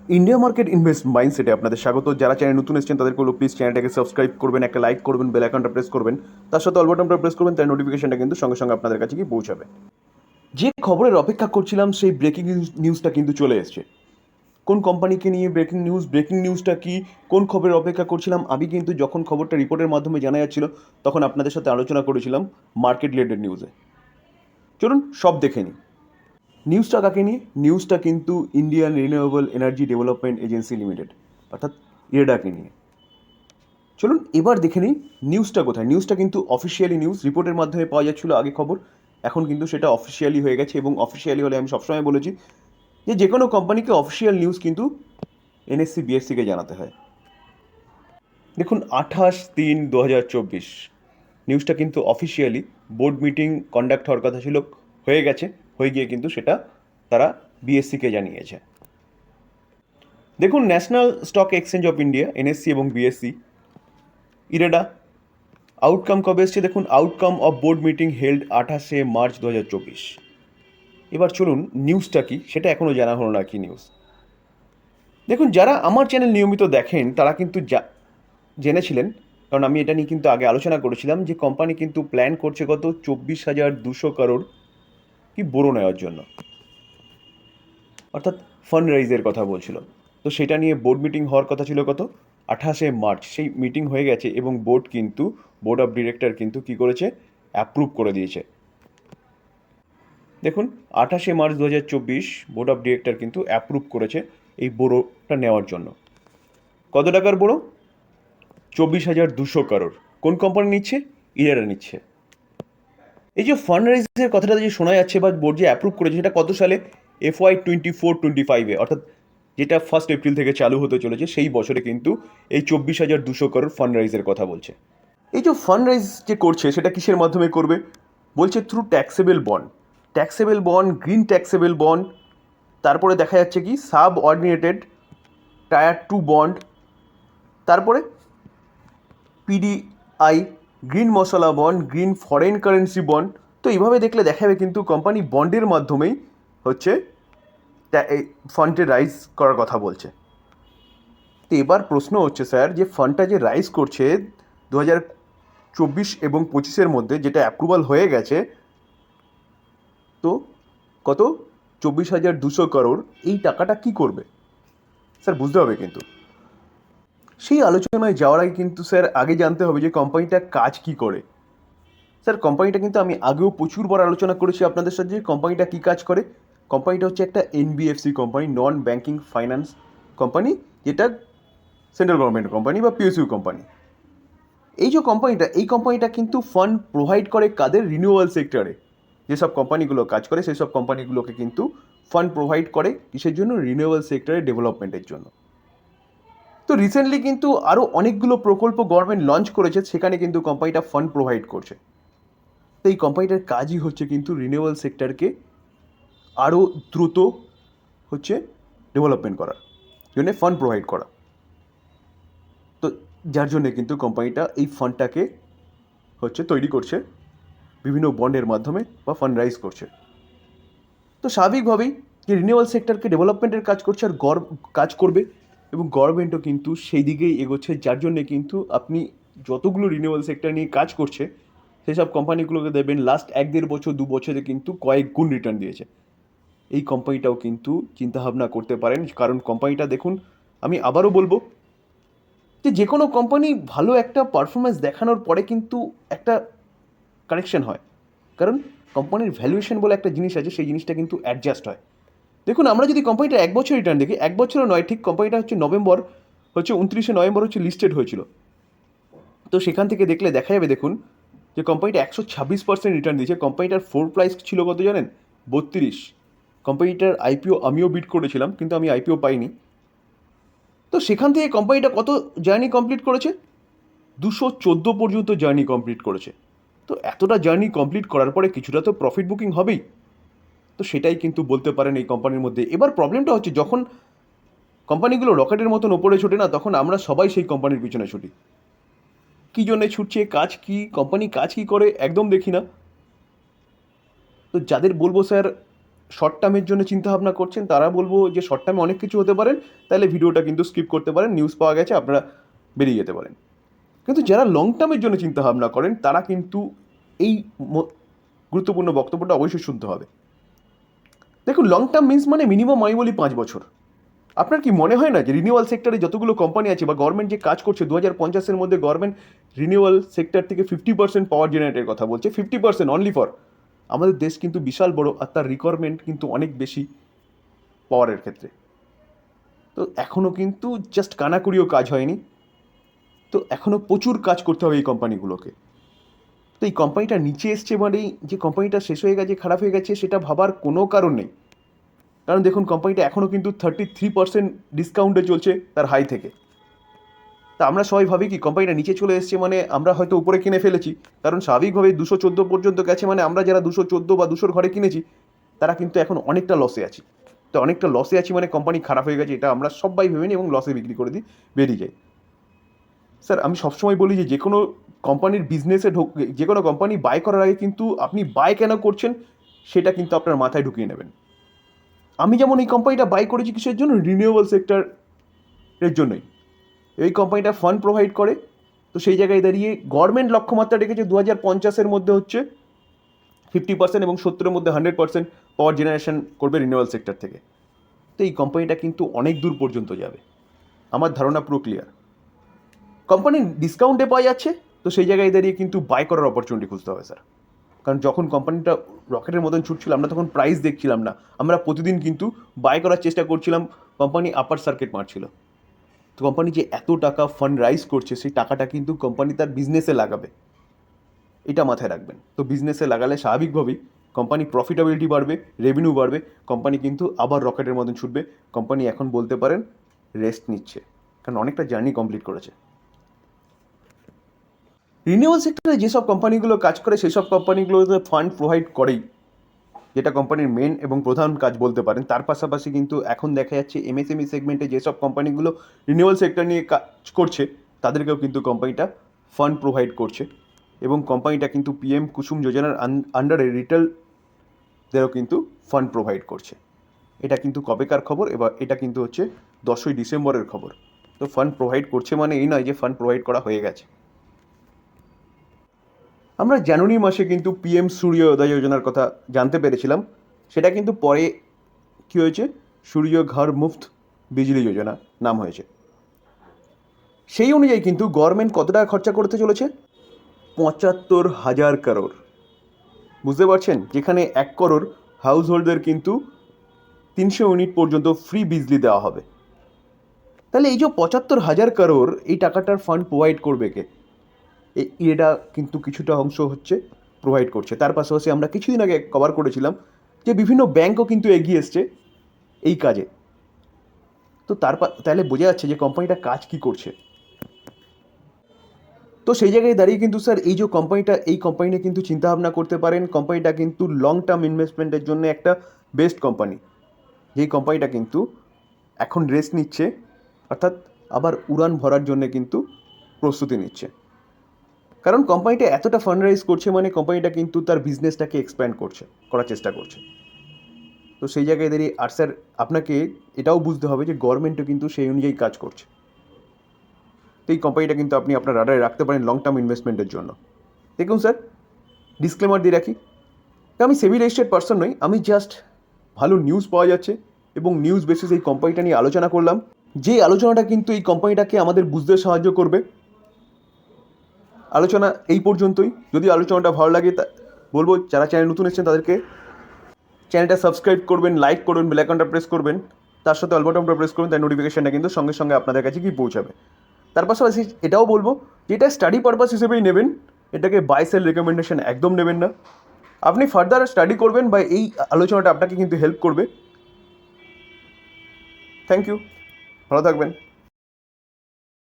India market invest মাইন্ডসেটে আপনাদের স্বাগত। যারা চ্যানেল নতুন এসেছেন তাদেরকে বলবো প্লিজ চ্যানেলটাকে সাবস্ক্রাইব করবেন, একটা লাইক করবেন, বেল আইকনটা প্রেস করবেন, তার সাথে অল বাটনটা প্রেস করবেন, তার নোটিফিকেশনটা কিন্তু সঙ্গে সঙ্গে আপনাদের কাছে গিয়ে পৌঁছাবে। যে খবরের অপেক্ষা করছিলাম সেই ব্রেকিং নিউজটা কিন্তু চলে এসেছে। কোন কোম্পানিকে নিয়ে ব্রেকিং নিউজটা কি, কোন খবরের অপেক্ষা করছিলাম, আমি কিন্তু যখন খবরটা রিপোর্টের মাধ্যমে জানা যাচ্ছিল তখন আপনাদের সাথে আলোচনা করেছিলাম মার্কেট রিলেটেড নিউজে। চলুন সব দেখে নিই। নিউজটা কাকে নিয়ে? নিউজটা কিন্তু Indian renewable energy development agency limited অর্থাৎ ইরেডাকে নিয়ে। চলুন এবার দেখে নিই নিউজটা কোথায়। নিউজটা কিন্তু অফিসিয়ালি নিউজ, রিপোর্টের মাধ্যমে পাওয়া যাচ্ছিল আগে খবর, এখন কিন্তু সেটা অফিসিয়ালি হয়ে গেছে। এবং অফিসিয়ালি হলে আমি সবসময় বলেছি যে কোনো কোম্পানিকে অফিসিয়াল নিউজ কিন্তু এনএসসি বিএসসিকে জানাতে হয়। দেখুন 28/3/2024 নিউজটা কিন্তু অফিসিয়ালি বোর্ড মিটিং কন্ডাক্ট হওয়ার কথা ছিল, হয়ে গেছে, হয়ে গিয়ে কিন্তু সেটা তারা বিএসসিকে জানিয়েছে। দেখুন national stock exchange of India NSC এবং বিএসসি ইরেডা আউটকাম কবে এসছে দেখুন, outcome of board meeting held 28 March 2024। এবার চলুন নিউজটা কি সেটা এখনও জানা হলো না কি নিউজ। দেখুন যারা আমার চ্যানেল নিয়মিত দেখেন তারা কিন্তু জেনেছিলেন, কারণ আমি এটা নিয়ে কিন্তু আগে আলোচনা করেছিলাম যে কোম্পানি কিন্তু প্ল্যান করছে কত 24,200 crore কি বোরো নেওয়ার জন্য, অর্থাৎ ফান্ড রাইজের কথা বলছিল। তো সেটা নিয়ে বোর্ড মিটিং হওয়ার কথা ছিল কত 28 মার্চ, সেই মিটিং হয়ে গেছে এবং বোর্ড অফ ডিরেক্টর কিন্তু কী করেছে, অ্যাপ্রুভ করে দিয়েছে। দেখুন 28 মার্চ 2024 বোর্ড অফ ডিরেক্টর কিন্তু অ্যাপ্রুভ করেছে এই বোরোটা নেওয়ার জন্য। কত টাকার বোরো? 24,200 crore। কোন কোম্পানি নিচ্ছে? ইরারা নিচ্ছে। এই যে ফান্ড রাইজের কথাটা যে শোনা যাচ্ছে বা বোর্ড যে অ্যাপ্রুভ করেছে সেটা কত সালে? FY 24-25 অর্থাৎ যেটা 1 এপ্রিল থেকে চালু হতে চলেছে সেই বছরে কিন্তু এই 24,200 crore ফান্ড রাইজের কথা বলছে। এই যে ফান্ড রাইজ যে করছে সেটা কিসের মাধ্যমে করবে? বলছে through taxable bond, green taxable bond, তারপরে দেখা যাচ্ছে কি সাব অর্ডিনেটেড টায়ার 2 বন্ড, তারপরে PDI, green masala bond, green foreign currency bond. তো এইভাবে দেখলে দেখা যাবে কিন্তু কোম্পানি বন্ডের মাধ্যমেই হচ্ছে এই ফান্ডে রাইজ করার কথা বলছে। তো এবার প্রশ্ন হচ্ছে স্যার, যে ফান্ডটা যে রাইজ করছে 2024 এবং 25-এর মধ্যে যেটা অ্যাপ্রুভাল হয়ে গেছে, তো কত 24,200 crore, এই টাকাটা কি করবে স্যার বুঝতে হবে কিন্তু। সেই আলোচনায় যাওয়ার আগে কিন্তু স্যার আগে জানতে হবে যে কোম্পানিটা কাজ কি করে। স্যার কোম্পানিটা কিন্তু আমি আগেও প্রচুরবার আলোচনা করেছি আপনাদের সাথে যে কোম্পানিটা কী কাজ করে। কোম্পানিটা হচ্ছে একটা NBFC company, non banking finance company, যেটা সেন্ট্রাল গভর্নমেন্ট কোম্পানি বা পিএসইউ কোম্পানি। এই কোম্পানিটা কিন্তু ফান্ড প্রোভাইড করে কাদের? রিনিউয়াল সেক্টরে যেসব কোম্পানিগুলো কাজ করে সেই সব কোম্পানিগুলোকে কিন্তু ফান্ড প্রোভাইড করে কিসের জন্য? রিনিউয়াল সেক্টরে ডেভেলপমেন্টের জন্য। তো রিসেন্টলি কিন্তু আরও অনেকগুলো প্রকল্প গভর্নমেন্ট লঞ্চ করেছে, সেখানে কিন্তু কোম্পানিটা ফান্ড প্রোভাইড করছে। তো এই কোম্পানিটার কাজই হচ্ছে কিন্তু রিনিউয়াল সেক্টরকে আরও দ্রুত হচ্ছে ডেভেলপমেন্ট করার জন্য ফান্ড প্রোভাইড করা। তো যার জন্যে কিন্তু কোম্পানিটা এই ফান্ডটাকে হচ্ছে তৈরি করছে বিভিন্ন বন্ডের মাধ্যমে বা ফান্ড রাইজ করছে। তো স্বাভাবিকভাবেই যে রিনিউয়াল সেক্টরকে ডেভেলপমেন্টের কাজ করছে আর কাজ করবে, এবং গভর্নমেন্টও কিন্তু সেই দিকেই এগোচ্ছে, যার জন্যে কিন্তু আপনি যতগুলো রিনিউয়াল সেক্টর নিয়ে কাজ করছে সেই সব কোম্পানিগুলোকে দেবেন লাস্ট 1-1.5 বছর 2 বছরে কিন্তু কয়েক গুণ রিটার্ন দিয়েছে। এই কোম্পানিটাও কিন্তু চিন্তাভাবনা করতে পারেন, কারণ কোম্পানিটা দেখুন, আমি আবারও বলবো যে কোনো কোম্পানি ভালো একটা পারফরমেন্স দেখানোর পরে কিন্তু একটা কারেকশন হয়, কারণ কোম্পানির ভ্যালুয়েশন বলে একটা জিনিস আছে, সেই জিনিসটা কিন্তু অ্যাডজাস্ট হয়। দেখুন আমরা যদি কোম্পানিটা 1 বছর রিটার্ন দেখি, 1 বছরও নয় ঠিক, কোম্পানিটা হচ্ছে 29 নভেম্বর হচ্ছে লিস্টেড হয়েছিল। তো সেখান থেকে দেখলে দেখা যাবে দেখুন যে কোম্পানিটা 126% রিটার্ন দিয়েছে। কোম্পানিটার ফ্লোর প্রাইস ছিল কত জানেন? 32। কোম্পানিটার আইপিও আমিও বিড করেছিলাম কিন্তু আমি আইপিও পাইনি। তো সেখান থেকে কোম্পানিটা কত জার্নি কমপ্লিট করেছে? 214 পর্যন্ত জার্নি কমপ্লিট করেছে। তো এতটা জার্নি কমপ্লিট করার পরে কিছুটা তো প্রফিট বুকিং হবেই। তো সেটাই কিন্তু বলতে পারেন এই কোম্পানির মধ্যে। এবার প্রবলেমটা হচ্ছে যখন কোম্পানিগুলো রকেটের মতন ওপরে ছোটে না, তখন আমরা সবাই সেই কোম্পানির পিছনে ছুটি। কী জন্যে ছুটছে, কাজ কী, কোম্পানি কাজ কী করে একদম দেখি না। তো যাদের বলবো স্যার শর্ট টার্মের জন্য চিন্তাভাবনা করছেন তারা বলবো যে শর্ট টার্মে অনেক কিছু হতে পারেন, তাহলে ভিডিওটা কিন্তু স্কিপ করতে পারেন, নিউজ পাওয়া গেছে আপনারা বেরিয়ে যেতে পারেন। কিন্তু যারা লং টার্মের জন্য চিন্তাভাবনা করেন তারা কিন্তু এই গুরুত্বপূর্ণ বক্তব্যটা অবশ্যই শুনতে হবে। দেখুন, লং টার্ম মিন্স মানে মিনিমাম আমি বলি 5 বছর। আপনার কি মনে হয় না যে রিনিউয়াল সেক্টরে যতগুলো কোম্পানি আছে বা গভর্নমেন্ট যে কাজ করছে 2050-এর মধ্যে গভর্নমেন্ট রিনিউয়াল সেক্টর থেকে 50% পাওয়ার জেনারেটের কথা বলছে, 50% অনলি ফর। আমাদের দেশ কিন্তু বিশাল বড় আর তার রিকোয়ারমেন্ট কিন্তু অনেক বেশি পাওয়ারের ক্ষেত্রে। তো এখনও কিন্তু জাস্ট কানাকুড়িও কাজ হয়নি, তো এখনও প্রচুর কাজ করতে হবে এই কোম্পানিগুলোকে। তো এই কোম্পানিটা নিচে এসছে মানেই যে কোম্পানিটা শেষ হয়ে গেছে, খারাপ হয়ে গেছে, সেটা ভাবার কোনো কারণ নেই। কারণ দেখুন, কোম্পানিটা এখনও কিন্তু 33% ডিসকাউন্টে চলছে তার হাই থেকে। তা আমরা সবাই ভাবি কি কোম্পানিটা নিচে চলে এসছে মানে আমরা হয়তো উপরে কিনে ফেলেছি, কারণ স্বাভাবিকভাবে 214 পর্যন্ত গেছে মানে আমরা যারা 214 বা 200 ঘরে কিনেছি তারা কিন্তু এখন অনেকটা লসে আছি। তো অনেকটা লসে আছি মানে কোম্পানি খারাপ হয়ে গেছে, এটা আমরা সবাই ভেবে নিই এবং লসে বিক্রি করে দিই, বেরিয়ে যাই। স্যার, আমি সবসময় বলি যে কোনো কোম্পানির বিজনেসে যে কোনো কোম্পানি বাই করার আগে কিন্তু আপনি বাই কেন করছেন সেটা কিন্তু আপনার মাথায় ঢুকিয়ে নেবেন। আমি যেমন এই কোম্পানিটা বাই করেছি কিসের জন্য? রিনিউয়েবল সেক্টরের জন্যই। এই কোম্পানিটা ফান্ড প্রোভাইড করে, তো সেই জায়গায় দাঁড়িয়ে গভর্নমেন্ট লক্ষ্যমাত্রা রেখেছে 2050-এর মধ্যে হচ্ছে 50% এবং 70-এর মধ্যে 100% পাওয়ার জেনারেশন করবে রিনিউয়েবল সেক্টর থেকে। তো এই কোম্পানিটা কিন্তু অনেক দূর পর্যন্ত যাবে, আমার ধারণা পুরো ক্লিয়ার। কোম্পানি ডিসকাউন্টে পাওয়া যাচ্ছে, তো সেই জায়গায় দাঁড়িয়ে কিন্তু বাই করার অপরচুনিটি খুঁজতে হবে স্যার। কারণ যখন কোম্পানিটা রকেটের মতন ছুটছিল আমরা তখন প্রাইস দেখছিলাম না, আমরা প্রতিদিন কিন্তু বাই করার চেষ্টা করছিলাম, কোম্পানি আপার সার্কিট মারছিল। তো কোম্পানি যে এত টাকা ফান্ড রাইজ করছে সেই টাকাটা কিন্তু কোম্পানি তার বিজনেসে লাগাবে, এটা মাথায় রাখবেন। তো বিজনেসে লাগালে স্বাভাবিকভাবেই কোম্পানি প্রফিটেবিলিটি বাড়বে, রেভিনিউ বাড়বে, কোম্পানি কিন্তু আবার রকেটের মতন ছুটবে। কোম্পানি এখন বলতে পারেন রেস্ট নিচ্ছে, কারণ অনেকটা জার্নি কমপ্লিট করেছে। রিনিউয়াল সেক্টরে যেসব কোম্পানিগুলো কাজ করে সেই সব কোম্পানিগুলোতে ফান্ড প্রোভাইড করেই, যেটা কোম্পানির মেন এবং প্রধান কাজ বলতে পারেন। তার পাশাপাশি কিন্তু এখন দেখা যাচ্ছে এমএসএমই সেগমেন্টে যেসব কোম্পানিগুলো রিনিউয়াল সেক্টর নিয়ে কাজ করছে তাদেরকেও কিন্তু কোম্পানিটা ফান্ড প্রোভাইড করছে, এবং কোম্পানিটা কিন্তু পিএম কুসুম যোজনার আন্ডারে রিটেলদেরও কিন্তু ফান্ড প্রোভাইড করছে। এটা কিন্তু কবেকার খবর? এবার এটা কিন্তু হচ্ছে 10ই ডিসেম্বরের খবর। তো ফান্ড প্রোভাইড করছে মানে এই নয় যে ফান্ড প্রোভাইড করা হয়ে গেছে। আমরা জানুয়ারি মাসে কিন্তু পিএম সূর্যোদয় যোজনার কথা জানতে পেরেছিলাম, সেটা কিন্তু পরে কী হয়েছে, সূর্য ঘর মুফত বিজলি যোজনা নাম হয়েছে। সেই অনুযায়ী কিন্তু গভর্নমেন্ট কত টাকা খরচা করতে চলেছে? 75,000 crore। বুঝতে পারছেন, যেখানে 1 crore হাউস হোল্ডদের কিন্তু 300 ইউনিট পর্যন্ত ফ্রি বিজলি দেওয়া হবে। তাহলে এই যে 75,000 crore, এই টাকাটার ফান্ড প্রোভাইড করবে কে? এটা কিন্তু কিছুটা অংশ হচ্ছে প্রোভাইড করছে। তার পাশাপাশি আমরা কিছুদিন আগে কভার করেছিলাম যে বিভিন্ন ব্যাংকও কিন্তু এগিয়ে এসছে এই কাজে। তো তাহলে বোঝা যাচ্ছে যে কোম্পানিটা কাজ কি করছে। তো সেই জায়গায় দাঁড়িয়ে কিন্তু স্যার এই যে এই কোম্পানিটা কিন্তু চিন্তাভাবনা করতে পারেন, কোম্পানিটা কিন্তু লং টার্ম ইনভেস্টমেন্টের জন্য একটা বেস্ট কোম্পানি। যেই কোম্পানিটা কিন্তু এখন রেস্ট নিচ্ছে, অর্থাৎ আবার উড়ান ভরার জন্য কিন্তু প্রস্তুতি নিচ্ছে। কারণ কোম্পানিটা এতটা ফান্ড রাইজ করছে মানে কোম্পানিটা কিন্তু তার বিজনেসটাকে এক্সপ্যান্ড করার চেষ্টা করছে। তো সেই জায়গায় দাঁড়িয়ে আর স্যার আপনাকে এটাও বুঝতে হবে যে গভর্নমেন্টও কিন্তু সেই অনুযায়ী কাজ করছে। তো এই কোম্পানিটা কিন্তু আপনি আপনার রাডারে রাখতে পারেন লং টার্ম ইনভেস্টমেন্টের জন্য। দেখুন স্যার, ডিসক্লেমার দিয়ে রাখি, আমি সেবি রেজিস্টার্ড পার্সন নই, আমি জাস্ট ভালো নিউজ পাওয়া যাচ্ছে এবং নিউজ বেসিস এই কোম্পানিটা নিয়ে আলোচনা করলাম, যে আলোচনাটা কিন্তু এই কোম্পানিটাকে আমাদের বুঝতে সাহায্য করবে। আলোচনা এই পর্যন্তই। যদি আলোচনাটা ভালো লাগে তা বলবো যারা চ্যানেল নতুন এসেছেন তাদেরকে চ্যানেলটা সাবস্ক্রাইব করবেন, লাইক করবেন, বেল আইকনটা প্রেস করবেন, তার সাথে অল বাটনটা প্রেস করবেন, তাই নোটিফিকেশনটা কিন্তু সঙ্গে সঙ্গে আপনাদের কাছে গিয়ে পৌঁছাবে। তার পাশাপাশি এটাও বলবো যে এটা স্টাডি পারপাস হিসেবেই নেবেন, এটাকে বাই সেল রেকমেন্ডেশন একদম নেবেন না। আপনি ফার্দার স্টাডি করবেন বা এই আলোচনাটা আপনাকে কিন্তু হেল্প করবে। থ্যাংক ইউ, ভালো থাকবেন।